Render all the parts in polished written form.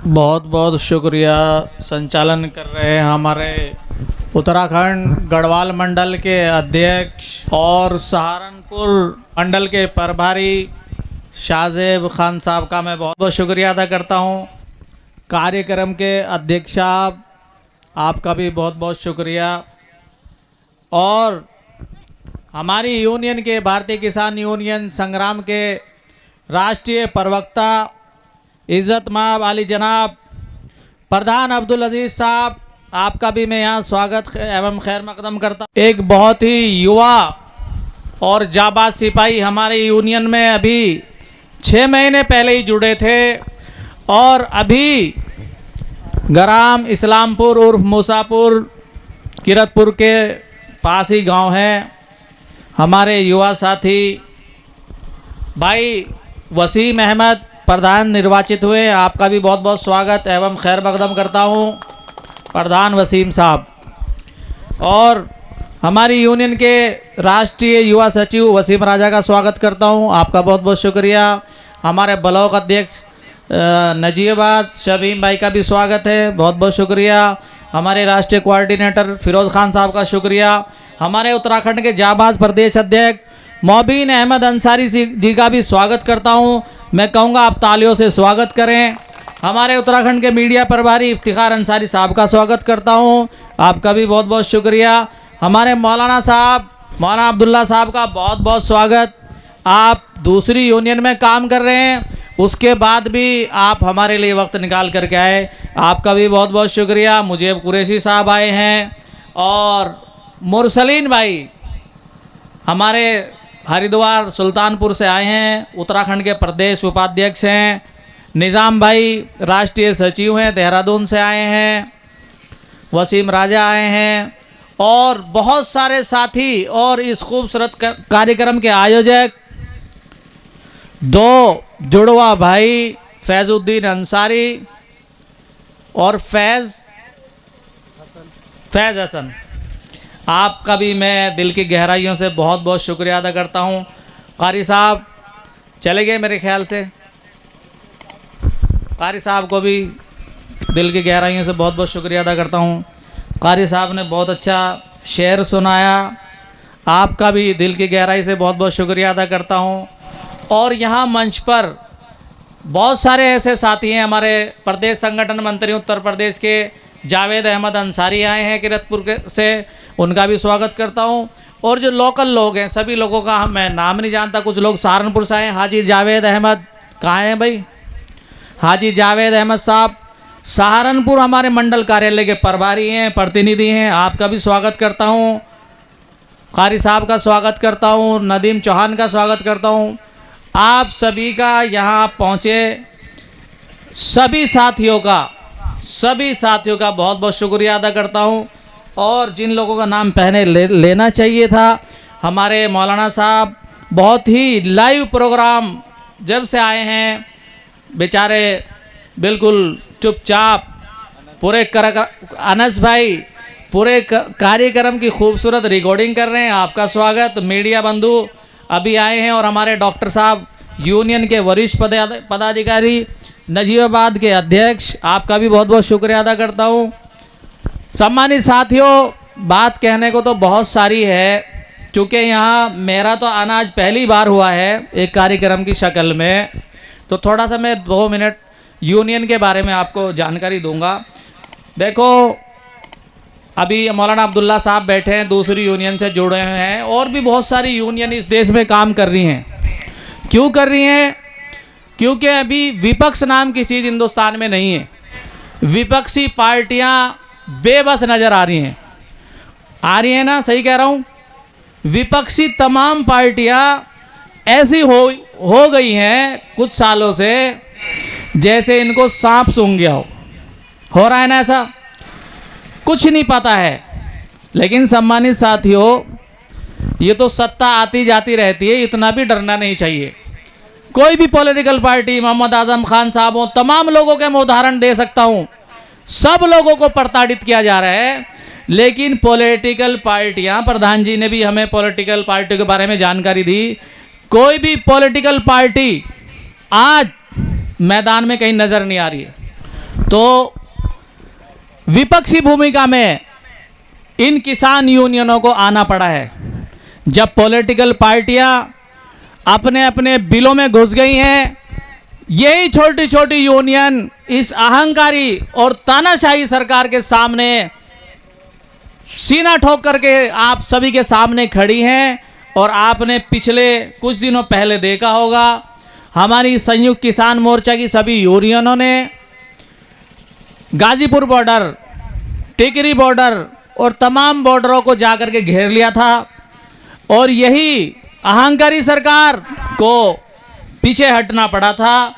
बहुत बहुत शुक्रिया संचालन कर रहे हैं हमारे उत्तराखंड गढ़वाल मंडल के अध्यक्ष और सहारनपुर मंडल के प्रभारी शाहजेब खान साहब का मैं बहुत बहुत शुक्रिया अदा करता हूं। कार्यक्रम के अध्यक्ष साहब आपका भी बहुत बहुत शुक्रिया। और हमारी यूनियन के भारतीय किसान यूनियन संग्राम के राष्ट्रीय प्रवक्ता इज़्ज़त माब अली जनाब प्रधान अब्दुल अजीज़ साहब, आपका भी मैं यहाँ स्वागत एवं खैर मकदम करता हूँ। एक बहुत ही युवा और जाबाज सिपाही हमारे यूनियन में अभी 6 महीने पहले ही जुड़े थे और अभी ग्राम इस्लामपुर उर्फ मूसापुर किरतपुर के पास ही गांव है। हमारे युवा साथी भाई वसीम अहमद प्रधान निर्वाचित हुए, आपका भी बहुत बहुत स्वागत एवं खैर मकदम करता हूं प्रधान वसीम साहब। और हमारी यूनियन के राष्ट्रीय युवा सचिव वसीम राजा का स्वागत करता हूं, आपका बहुत बहुत शुक्रिया। हमारे ब्लॉक अध्यक्ष नजीबाबाद शबीम भाई का भी स्वागत है, बहुत बहुत शुक्रिया। हमारे राष्ट्रीय कोऑर्डिनेटर फिरोज़ खान साहब का शुक्रिया। हमारे उत्तराखंड के जाबाज प्रदेश अध्यक्ष मोबिन अहमद अंसारी जी का भी स्वागत करता हूं। मैं कहूँगा आप तालियों से स्वागत करें। हमारे उत्तराखंड के मीडिया प्रभारी इफ्तिखार अंसारी साहब का स्वागत करता हूं, आपका भी बहुत बहुत शुक्रिया। हमारे मौलाना साहब मौलाना अब्दुल्ला साहब का बहुत बहुत स्वागत। आप दूसरी यूनियन में काम कर रहे हैं, उसके बाद भी आप हमारे लिए वक्त निकाल करके आए, आपका भी बहुत बहुत शुक्रिया। मुझे कुरैशी साहब आए हैं और मुरसलीन भाई हमारे हरिद्वार सुल्तानपुर से आए हैं, उत्तराखंड के प्रदेश उपाध्यक्ष हैं। निज़ाम भाई राष्ट्रीय सचिव हैं, देहरादून से आए हैं। वसीम राजा आए हैं और बहुत सारे साथी और इस खूबसूरत कार्यक्रम के आयोजक 2 जुड़वा भाई फैज़ुद्दीन अंसारी और फैज़ हसन, आपका भी मैं दिल की गहराइयों से बहुत बहुत शुक्रिया अदा करता हूं। कारी साहब चले गए मेरे ख्याल से, कारी साहब को भी दिल की गहराइयों से बहुत बहुत शुक्रिया अदा करता हूं। कारी साहब ने बहुत अच्छा शेर सुनाया, आपका भी दिल की गहराई से बहुत बहुत शुक्रिया अदा करता हूं। और यहाँ मंच पर बहुत सारे ऐसे साथी हैं, हमारे प्रदेश संगठन मंत्री उत्तर प्रदेश के जावेद अहमद अंसारी आए हैं किरतपुर से, उनका भी स्वागत करता हूं। और जो लोकल लोग हैं सभी लोगों का मैं नाम नहीं जानता, कुछ लोग सहारनपुर से आए। हाजी जावेद अहमद कहाँ हैं भाई? हाजी जावेद अहमद साहब सहारनपुर हमारे मंडल कार्यालय के प्रभारी हैं, प्रतिनिधि हैं, आपका भी स्वागत करता हूं। कारी साहब का स्वागत करता हूं, नदीम चौहान का स्वागत करता हूं। आप सभी का यहाँ पहुँचे सभी साथियों का बहुत बहुत शुक्रिया अदा करता हूँ। और जिन लोगों का नाम पहले लेना चाहिए था, हमारे मौलाना साहब बहुत ही लाइव प्रोग्राम जब से आए हैं, बेचारे बिल्कुल चुपचाप पूरे अनस भाई पूरे कार्यक्रम की खूबसूरत रिकॉर्डिंग कर रहे हैं, आपका स्वागत। मीडिया बंधु अभी आए हैं और हमारे डॉक्टर साहब यूनियन के वरिष्ठ पदाधिकारी नजीबाबाद के अध्यक्ष, आपका भी बहुत बहुत शुक्रिया अदा करता हूँ। सम्मानित साथियों, बात कहने को तो बहुत सारी है, चूँकि यहाँ मेरा तो अनाज पहली बार हुआ है एक कार्यक्रम की शक्ल में, तो थोड़ा सा मैं 2 मिनट यूनियन के बारे में आपको जानकारी दूंगा। देखो अभी मौलाना अब्दुल्ला साहब बैठे हैं, दूसरी यूनियन से जुड़े हुए हैं, और भी बहुत सारी यूनियन इस देश में काम कर रही हैं। क्यों कर रही हैं? क्योंकि अभी विपक्ष नाम की चीज़ हिंदुस्तान में नहीं है। विपक्षी पार्टियां बेबस नज़र आ रही हैं ना, सही कह रहा हूँ? विपक्षी तमाम पार्टियां ऐसी हो गई हैं कुछ सालों से जैसे इनको सांप सूंघ गया हो रहा है ना, ऐसा कुछ नहीं पता है। लेकिन सम्मानित साथियों, ये तो सत्ता आती जाती रहती है, इतना भी डरना नहीं चाहिए। कोई भी पॉलिटिकल पार्टी, मोहम्मद आजम खान साहब हो, तमाम लोगों के मैं उदाहरण दे सकता हूं, सब लोगों को प्रताड़ित किया जा रहा है। लेकिन पॉलिटिकल पार्टियां, प्रधान जी ने भी हमें पॉलिटिकल पार्टियों के बारे में जानकारी दी, कोई भी पॉलिटिकल पार्टी आज मैदान में कहीं नज़र नहीं आ रही है। तो विपक्षी भूमिका में इन किसान यूनियनों को आना पड़ा है। जब पॉलिटिकल पार्टियां अपने अपने बिलों में घुस गई हैं, यही छोटी छोटी यूनियन इस अहंकारी और तानाशाही सरकार के सामने सीना ठोक करके आप सभी के सामने खड़ी हैं। और आपने पिछले कुछ दिनों पहले देखा होगा, हमारी संयुक्त किसान मोर्चा की सभी यूनियनों ने गाजीपुर बॉर्डर, टिकरी बॉर्डर और तमाम बॉर्डरों को जाकर के घेर लिया था। और यही अहंकारी सरकार को पीछे हटना पड़ा था।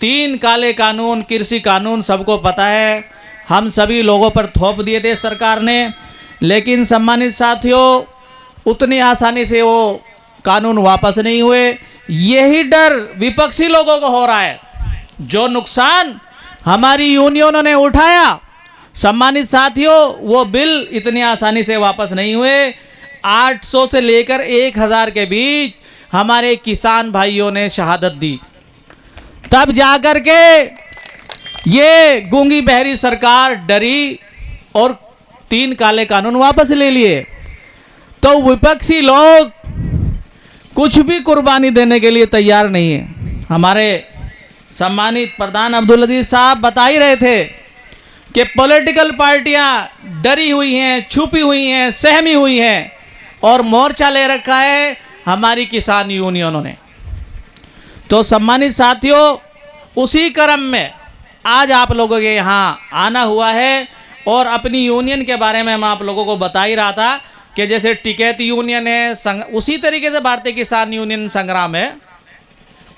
3 काले कानून, कृषि कानून सबको पता है, हम सभी लोगों पर थोप दिए थे सरकार ने। लेकिन सम्मानित साथियों, उतनी आसानी से वो कानून वापस नहीं हुए। यही डर विपक्षी लोगों को हो रहा है। जो नुकसान हमारी यूनियनों ने उठाया, सम्मानित साथियों, वो बिल इतनी आसानी से वापस नहीं हुए। 800 से लेकर 1000 के बीच हमारे किसान भाइयों ने शहादत दी, तब जाकर के ये गूंगी बहरी सरकार डरी और 3 काले कानून वापस ले लिए। तो विपक्षी लोग कुछ भी कुर्बानी देने के लिए तैयार नहीं है। हमारे सम्मानित प्रधान अब्दुल अजीज साहब बता ही रहे थे कि पॉलिटिकल पार्टियां डरी हुई हैं, छुपी हुई हैं, सहमी हुई हैं और मोर्चा ले रखा है हमारी किसान यूनियनों ने। तो सम्मानित साथियों, उसी क्रम में आज आप लोगों के यहाँ आना हुआ है। और अपनी यूनियन के बारे में मैं आप लोगों को बता ही रहा था कि जैसे टिकैत यूनियन है, उसी तरीके से भारतीय किसान यूनियन संग्राम है,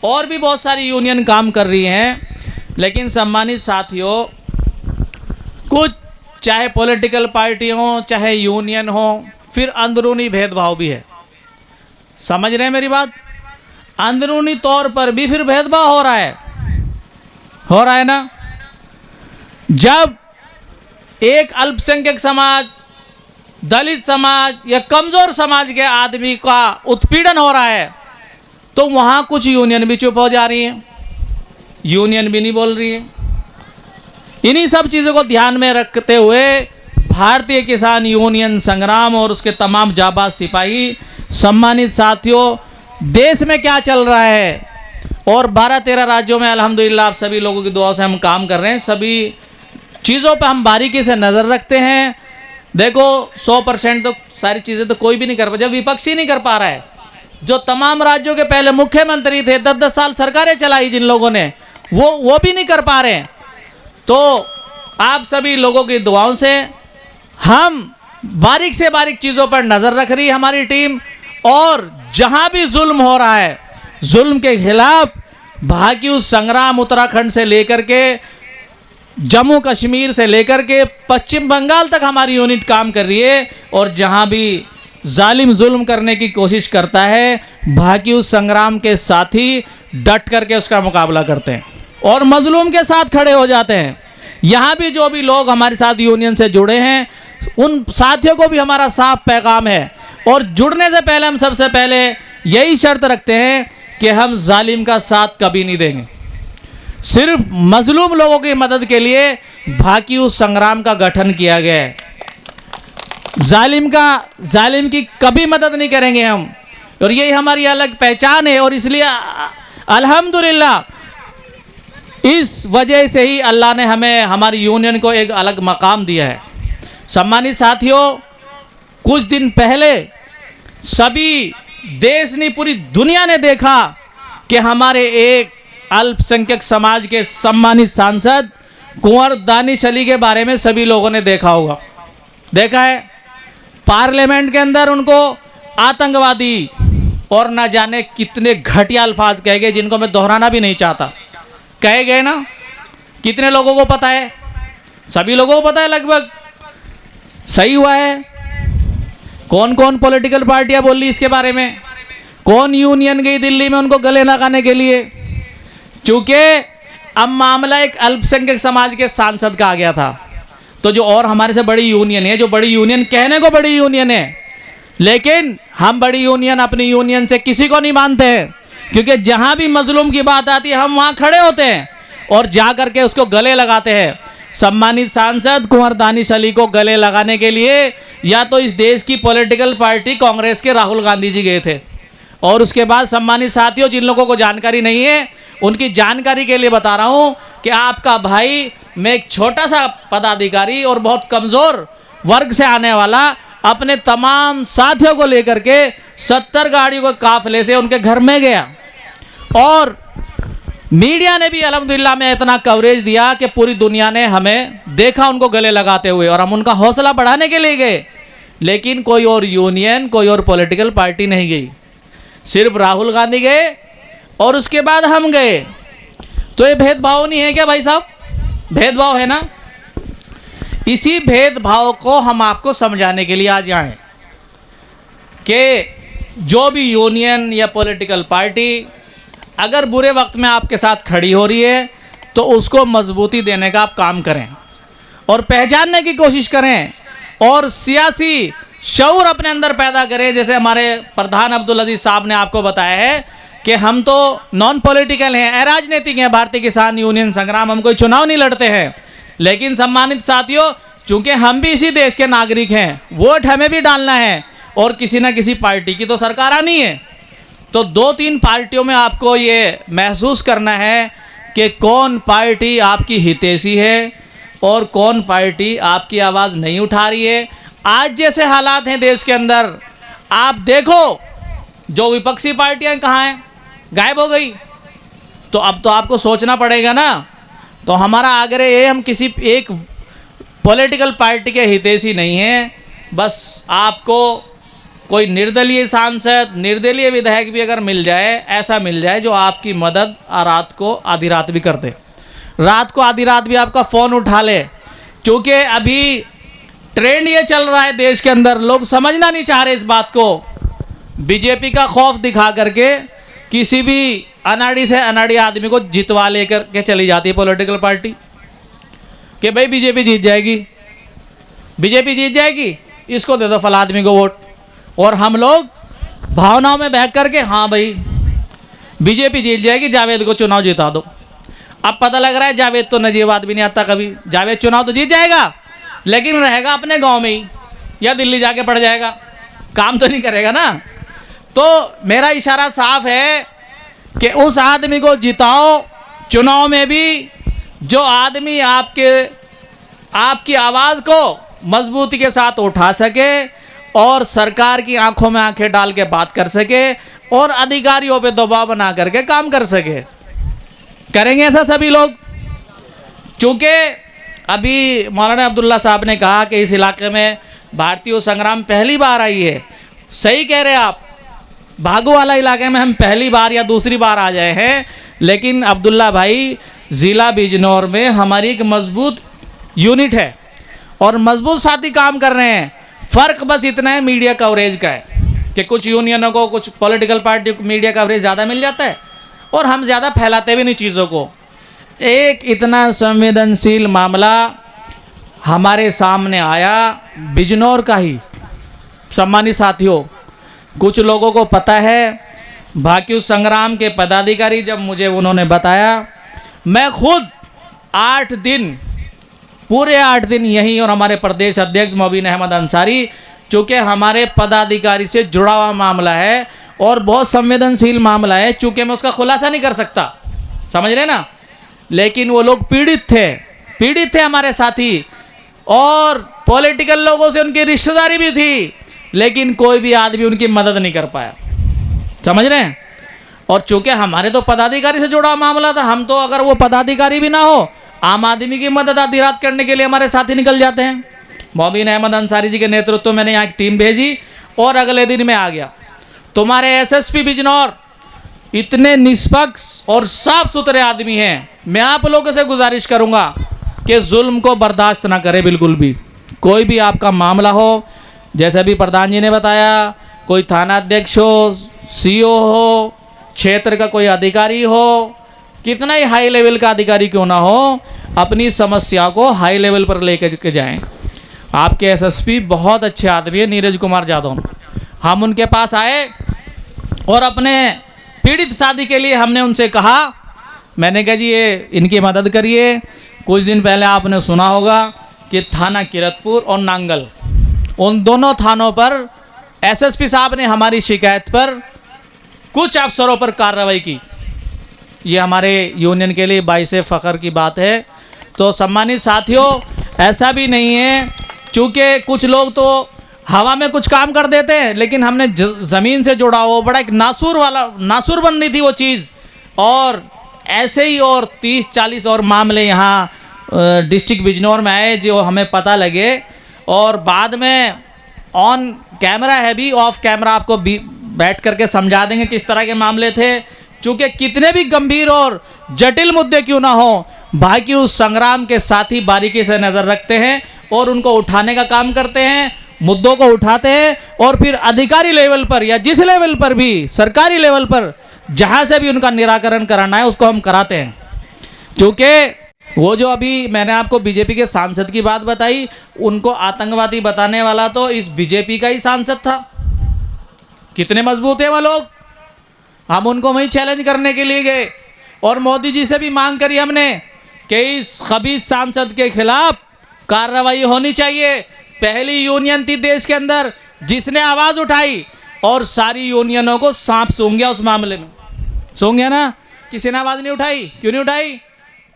और भी बहुत सारी यूनियन काम कर रही हैं। लेकिन सम्मानित साथियों, कुछ चाहे पॉलिटिकल पार्टी हो, चाहे यूनियन हो, फिर अंदरूनी भेदभाव भी है। समझ रहे हैं मेरी बात? अंदरूनी तौर पर भी फिर भेदभाव हो रहा है ना। जब एक अल्पसंख्यक समाज, दलित समाज या कमजोर समाज के आदमी का उत्पीड़न हो रहा है, तो वहां कुछ यूनियन भी चुप हो जा रही है, यूनियन भी नहीं बोल रही है। इन्हीं सब चीज़ों को ध्यान में रखते हुए भारतीय किसान यूनियन संग्राम और उसके तमाम जाबाज सिपाही, सम्मानित साथियों, देश में क्या चल रहा है और 12-13 राज्यों में अल्हम्दुलिल्लाह आप सभी लोगों की दुआ से हम काम कर रहे हैं। सभी चीज़ों पर हम बारीकी से नज़र रखते हैं। देखो 100% तो सारी चीज़ें तो कोई भी नहीं कर पा, जब विपक्षी नहीं कर पा रहा है, जो तमाम राज्यों के पहले मुख्यमंत्री थे, 10-10 साल सरकारें चलाई जिन लोगों ने, वो भी नहीं कर पा रहे हैं। तो आप सभी लोगों की दुआओं से हम बारीक से बारीक चीज़ों पर नज़र रख रही है हमारी टीम। और जहां भी जुल्म हो रहा है, जुल्म के खिलाफ भाकियू संग्राम उत्तराखंड से लेकर के जम्मू कश्मीर से लेकर के पश्चिम बंगाल तक हमारी यूनिट काम कर रही है। और जहां भी जालिम जुल्म करने की कोशिश करता है, भाकियू संग्राम के साथी डट करके उसका मुकाबला करते हैं और मजलूम के साथ खड़े हो जाते हैं। यहाँ भी जो भी लोग हमारे साथ यूनियन से जुड़े हैं, उन साथियों को भी हमारा साफ पैगाम है। और जुड़ने से पहले हम सबसे पहले यही शर्त रखते हैं कि हम जालिम का साथ कभी नहीं देंगे। सिर्फ मजलूम लोगों की मदद के लिए भाकियू संग्राम का गठन किया गया है। जालिम की कभी मदद नहीं करेंगे हम, और यही हमारी अलग पहचान है। और इसलिए अल्हम्दुलिल्लाह इस वजह से ही अल्लाह ने हमें, हमारी यूनियन को एक अलग मकाम दिया है। सम्मानित साथियों, कुछ दिन पहले सभी देश ने, पूरी दुनिया ने देखा कि हमारे एक अल्पसंख्यक समाज के सम्मानित सांसद कुंवर दानिश अली के बारे में सभी लोगों ने देखा है। पार्लियामेंट के अंदर उनको आतंकवादी और न जाने कितने घटिया अल्फाज कहे गए, जिनको मैं दोहराना भी नहीं चाहता। कहे गए ना, कितने लोगों को पता है? सभी लोगों को पता है लगभग। सही हुआ है। कौन कौन पॉलिटिकल पार्टियां बोल रही इसके बारे में? कौन यूनियन गई दिल्ली में उनको गले लगाने के लिए? क्योंकि अब मामला एक अल्पसंख्यक समाज के सांसद का आ गया था। तो जो और हमारे से बड़ी यूनियन है, जो बड़ी यूनियन कहने को बड़ी यूनियन है, लेकिन हम बड़ी यूनियन अपनी यूनियन से किसी को नहीं मानते हैं। क्योंकि जहां भी मजलूम की बात आती है, हम वहां खड़े होते हैं और जा करके उसको गले लगाते हैं। सम्मानित सांसद कुंवर दानिश अली को गले लगाने के लिए या तो इस देश की पॉलिटिकल पार्टी कांग्रेस के राहुल गांधी जी गए थे। और उसके बाद सम्मानित साथियों, जिन लोगों को जानकारी नहीं है उनकी जानकारी के लिए बता रहा हूं कि आपका भाई, मैं एक छोटा सा पदाधिकारी और बहुत कमज़ोर वर्ग से आने वाला, अपने तमाम साथियों को लेकर के 70 गाड़ियों के काफिले से उनके घर में गया और मीडिया ने भी अल्हम्दुलिल्लाह में इतना कवरेज दिया कि पूरी दुनिया ने हमें देखा उनको गले लगाते हुए, और हम उनका हौसला बढ़ाने के लिए गए। लेकिन कोई और यूनियन, कोई और पॉलिटिकल पार्टी नहीं गई, सिर्फ राहुल गांधी गए और उसके बाद हम गए। तो ये भेदभाव नहीं है क्या भाई साहब? भेदभाव है ना। इसी भेदभाव को हम आपको समझाने के लिए आज यहाँ हैं कि जो भी यूनियन या पॉलिटिकल पार्टी अगर बुरे वक्त में आपके साथ खड़ी हो रही है तो उसको मजबूती देने का आप काम करें और पहचानने की कोशिश करें और सियासी शऊर अपने अंदर पैदा करें। जैसे हमारे प्रधान अब्दुल अजीज साहब ने आपको बताया है कि हम तो नॉन पॉलिटिकल हैं, अराजनीतिक हैं, भारतीय किसान यूनियन संग्राम, हम कोई चुनाव नहीं लड़ते हैं। लेकिन सम्मानित साथियों, चूंकि हम भी इसी देश के नागरिक हैं, वोट हमें भी डालना है और किसी ना किसी पार्टी की तो सरकार आनी है। तो 2-3 पार्टियों में आपको ये महसूस करना है कि कौन पार्टी आपकी हितैषी है और कौन पार्टी आपकी आवाज़ नहीं उठा रही है। आज जैसे हालात हैं देश के अंदर, आप देखो जो विपक्षी पार्टियां कहाँ हैं, गायब हो गई। तो अब तो आपको सोचना पड़ेगा ना। तो हमारा आग्रह ये, हम किसी एक पॉलिटिकल पार्टी के हितैषी नहीं हैं, बस आपको कोई निर्दलीय सांसद, निर्दलीय विधायक भी अगर मिल जाए, ऐसा मिल जाए जो आपकी मदद रात को आधी रात भी कर दे, रात को आधी रात भी आपका फ़ोन उठा ले। क्योंकि अभी ट्रेंड ये चल रहा है देश के अंदर, लोग समझना नहीं चाह रहे इस बात को। बीजेपी का खौफ दिखा करके किसी भी अनाड़ी से अनाड़ी आदमी को जितवा लेकर के चली जाती है पॉलिटिकल पार्टी कि भाई बीजेपी जीत जाएगी, बीजेपी जीत जाएगी, इसको दे दो फला आदमी को वोट। और हम लोग भावनाओं में बह करके, हाँ भाई बीजेपी जीत जाएगी, जावेद को चुनाव जिता दो। अब पता लग रहा है जावेद तो नजीब आदमी नहीं आता कभी। जावेद चुनाव तो जीत जाएगा लेकिन रहेगा अपने गांव में ही या दिल्ली जाके पड़ जाएगा, काम तो नहीं करेगा ना। तो मेरा इशारा साफ है कि उस आदमी को जिताओ चुनाव में भी जो आदमी आपकी आवाज़ को मजबूती के साथ उठा सके और सरकार की आंखों में आंखें डाल के बात कर सके और अधिकारियों पे दबाव बना करके काम कर सके। करेंगे ऐसा सभी लोग? चूँकि अभी मौलाना अब्दुल्ला साहब ने कहा कि इस इलाके में भारतीय संग्राम पहली बार आई है। सही कह रहे हैं आप, भागू वाला इलाके में हम पहली बार या दूसरी बार आ जाए हैं। लेकिन अब्दुल्ला भाई, ज़िला बिजनौर में हमारी एक मजबूत यूनिट है और मजबूत साथी काम कर रहे हैं। फ़र्क बस इतना है मीडिया कवरेज का है कि कुछ यूनियनों को, कुछ पॉलिटिकल पार्टी को मीडिया कवरेज ज़्यादा मिल जाता है और हम ज़्यादा फैलाते भी नहीं चीज़ों को। एक इतना संवेदनशील मामला हमारे सामने आया बिजनौर का ही। सम्मानित साथियों, कुछ लोगों को पता है, भाकियू संग्राम के पदाधिकारी जब मुझे उन्होंने बताया, मैं खुद 8 दिन, पूरे 8 दिन यहीं, और हमारे प्रदेश अध्यक्ष मोबिन अहमद अंसारी, चूँकि हमारे पदाधिकारी से जुड़ा हुआ मामला है और बहुत संवेदनशील मामला है, चूँकि मैं उसका खुलासा नहीं कर सकता, समझ रहे ना। लेकिन वो लोग पीड़ित थे हमारे साथी, और पॉलिटिकल लोगों से उनकी रिश्तेदारी भी थी, लेकिन कोई भी आदमी उनकी मदद नहीं कर पाया, समझ रहे हैं। और चूँकि हमारे तो पदाधिकारी से जुड़ा मामला था, हम तो अगर वो पदाधिकारी भी ना हो, आम आदमी की मदद आधी रात करने के लिए हमारे साथी निकल जाते हैं। मोबिन अहमद अंसारी जी के नेतृत्व में मैंने यहाँ एक टीम भेजी और अगले दिन मैं आ गया। तुम्हारे एसएसपी बिजनौर इतने निष्पक्ष और साफ सुथरे आदमी हैं। मैं आप लोगों से गुजारिश करूँगा कि जुल्म को बर्दाश्त ना करें बिल्कुल भी। कोई भी आपका मामला हो, जैसे अभी प्रधान जी ने बताया, कोई थाना अध्यक्ष हो, सीओ हो, क्षेत्र का कोई अधिकारी हो, कितना ही हाई लेवल का अधिकारी क्यों ना हो, अपनी समस्या को हाई लेवल पर लेकर के जाएं। आपके एसएसपी बहुत अच्छे आदमी है, नीरज कुमार यादव। हम उनके पास आए और अपने पीड़ित साथी के लिए हमने उनसे कहा, मैंने कहा जी ये इनकी मदद करिए, कुछ दिन पहले आपने सुना होगा कि थाना किरतपुर और नांगल, उन दोनों थानों पर एसएसपी साहब ने हमारी शिकायत पर कुछ अफसरों पर कार्रवाई की। ये हमारे यूनियन के लिए बाइसे फ़ख्र की बात है। तो सम्मानित साथियों, ऐसा भी नहीं है, चूँकि कुछ लोग तो हवा में कुछ काम कर देते हैं, लेकिन हमने ज़मीन से जुड़ा हो, बड़ा एक नासूर बन रही थी वो चीज़। और ऐसे ही और 30-40 और मामले यहाँ डिस्ट्रिक्ट बिजनौर में आए जो हमें पता लगे, और बाद में ऑन कैमरा है भी, ऑफ कैमरा आपको भी बैठ करके समझा देंगे किस तरह के मामले थे। चूँकि कितने भी गंभीर और जटिल मुद्दे क्यों ना हो, भाई की उस संग्राम के साथ ही बारीकी से नज़र रखते हैं और उनको उठाने का काम करते हैं, मुद्दों को उठाते हैं, और फिर अधिकारी लेवल पर या जिस लेवल पर भी, सरकारी लेवल पर जहाँ से भी उनका निराकरण कराना है उसको हम कराते हैं। क्योंकि वो जो अभी मैंने आपको बीजेपी के सांसद की बात बताई, उनको आतंकवादी बताने वाला तो इस बीजेपी का ही सांसद था। कितने मजबूत है वो लोग। हम उनको वहीं चैलेंज करने के लिए गए और मोदी जी से भी मांग करी हमने कि इस खबीस सांसद के खिलाफ कार्रवाई होनी चाहिए। पहली यूनियन थी देश के अंदर जिसने आवाज़ उठाई, और सारी यूनियनों को सांप सूंघ गया उस मामले में। सूंघ गया ना, किसी ने आवाज़ नहीं उठाई। क्यों नहीं उठाई?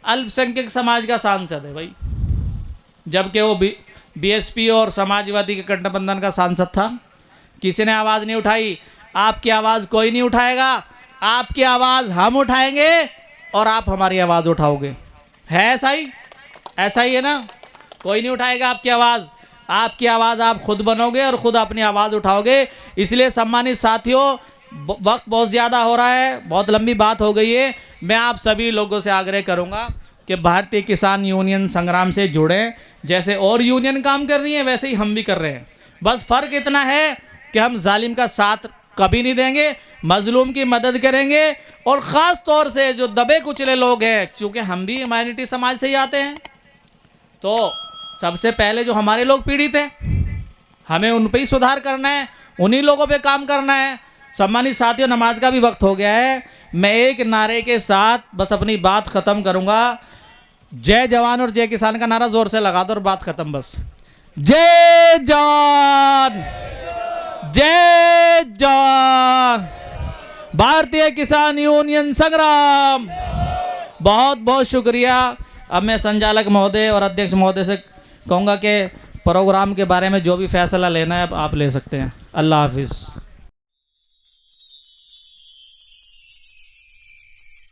अल्पसंख्यक समाज का सांसद है भाई, जबकि वो बीएसपी और समाजवादी के गठबंधन का सांसद था। किसी ने आवाज़ नहीं उठाई। आपकी आवाज़ कोई नहीं उठाएगा, आपकी आवाज़ हम उठाएंगे और आप हमारी आवाज़ उठाओगे। है ऐसा ही? ऐसा ही है ना? कोई नहीं उठाएगा आपकी आवाज़, आपकी आवाज़ आप खुद बनोगे और ख़ुद अपनी आवाज़ उठाओगे। इसलिए सम्मानित साथियों, वक्त बहुत ज़्यादा हो रहा है, बहुत लंबी बात हो गई है। मैं आप सभी लोगों से आग्रह करूंगा कि भारतीय किसान यूनियन संग्राम से जुड़ें। जैसे और यूनियन काम कर रही हैं वैसे ही हम भी कर रहे हैं। बस फ़र्क इतना है कि हम जालिम का साथ कभी नहीं देंगे, मजलूम की मदद करेंगे, और ख़ास तौर से जो दबे कुचले लोग हैं, चूँकि हम भी माइनॉरिटी समाज से ही आते हैं, तो सबसे पहले जो हमारे लोग पीड़ित हैं, हमें उन पर ही सुधार करना है, उन्हीं लोगों पे काम करना है। सम्मानित साथियों, नमाज का भी वक्त हो गया है। मैं एक नारे के साथ बस अपनी बात ख़त्म करूँगा। जय जवान और जय किसान का नारा ज़ोर से लगा दो और बात ख़त्म बस। जय जवान, जय जवान, भारतीय किसान यूनियन संग्राम। बहुत बहुत शुक्रिया। अब मैं संचालक महोदय और अध्यक्ष महोदय से कहूँगा कि प्रोग्राम के बारे में जो भी फैसला लेना है आप ले सकते हैं। अल्लाह हाफिज़।